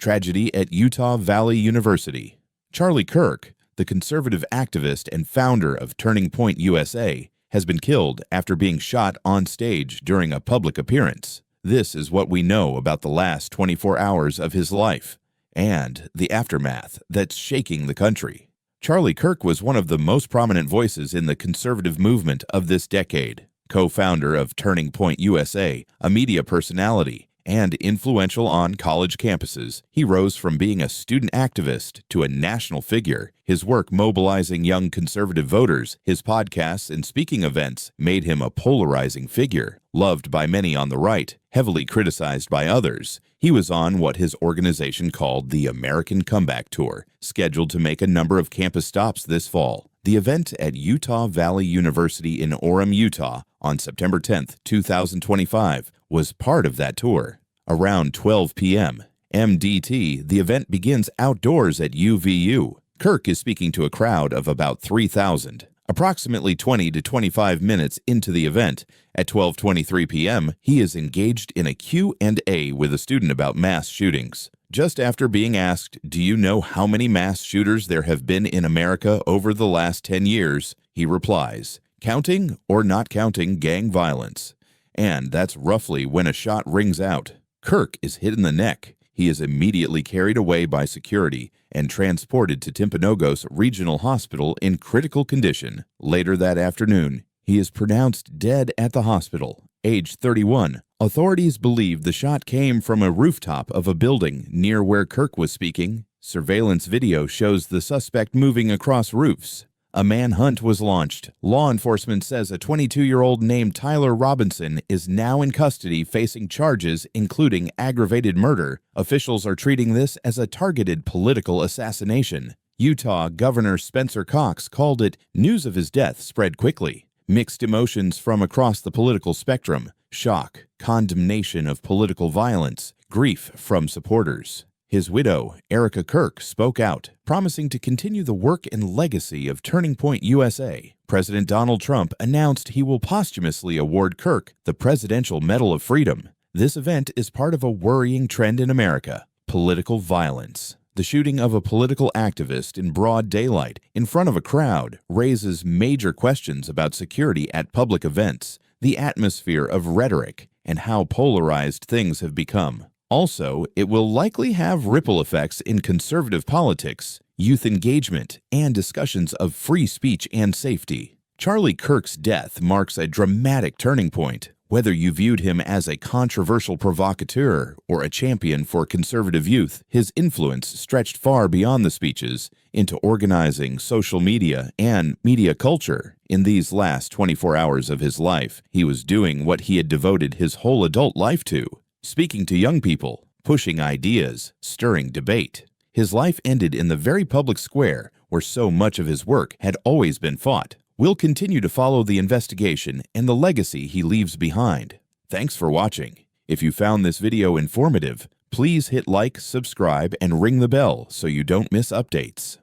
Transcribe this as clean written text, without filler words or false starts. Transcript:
Tragedy at Utah Valley University. Charlie Kirk, the conservative activist and founder of Turning Point USA, has been killed after being shot on stage during a public appearance. This is what we know about the last 24 hours of his life and the aftermath that's shaking the country. Charlie Kirk was one of the most prominent voices in the conservative movement of this decade, co-founder of Turning Point USA, a media personality, and influential on college campuses. He rose from being a student activist to a national figure. His work mobilizing young conservative voters, his podcasts and speaking events made him a polarizing figure, loved by many on the right, heavily criticized by others. He was on what his organization called the American Comeback Tour, scheduled to make a number of campus stops this fall. The event at Utah Valley University in Orem, Utah, on September 10, 2025, was part of that tour. Around 12 p.m. MDT, the event begins outdoors at UVU. Kirk is speaking to a crowd of about 3,000. Approximately 20 to 25 minutes into the event, at 12:23 p.m., he is engaged in a Q&A with a student about mass shootings. Just after being asked, "Do you know how many mass shooters there have been in America over the last 10 years?" he replies, "Counting or not counting gang violence." And that's roughly when a shot rings out. Kirk is hit in the neck. He is immediately carried away by security and transported to Timpanogos Regional Hospital in critical condition. Later that afternoon, he is pronounced dead at the hospital, age 31. Authorities believe the shot came from a rooftop of a building near where Kirk was speaking. Surveillance video shows the suspect moving across roofs. A manhunt was launched. Law enforcement says a 22-year-old named Tyler Robinson is now in custody facing charges including aggravated murder. Officials are treating this as a targeted political assassination. Utah Governor Spencer Cox called it news of his death spread quickly. Mixed emotions from across the political spectrum: shock, condemnation of political violence, grief from supporters. His widow, Erica Kirk, spoke out, promising to continue the work and legacy of Turning Point USA. President Donald Trump announced he will posthumously award Kirk the Presidential Medal of Freedom. This event is part of a worrying trend in America: political violence. The shooting of a political activist in broad daylight in front of a crowd raises major questions about security at public events, the atmosphere of rhetoric, and how polarized things have become. Also, it will likely have ripple effects in conservative politics, youth engagement, and discussions of free speech and safety. Charlie Kirk's death marks a dramatic turning point. Whether you viewed him as a controversial provocateur or a champion for conservative youth, his influence stretched far beyond the speeches into organizing, social media, and media culture. In these last 24 hours of his life, he was doing what he had devoted his whole adult life to: speaking to young people, pushing ideas, stirring debate. His life ended in the very public square where so much of his work had always been fought. We'll continue to follow the investigation and the legacy he leaves behind. Thanks for watching. If you found this video informative, please hit like, subscribe, and ring the bell so you don't miss updates.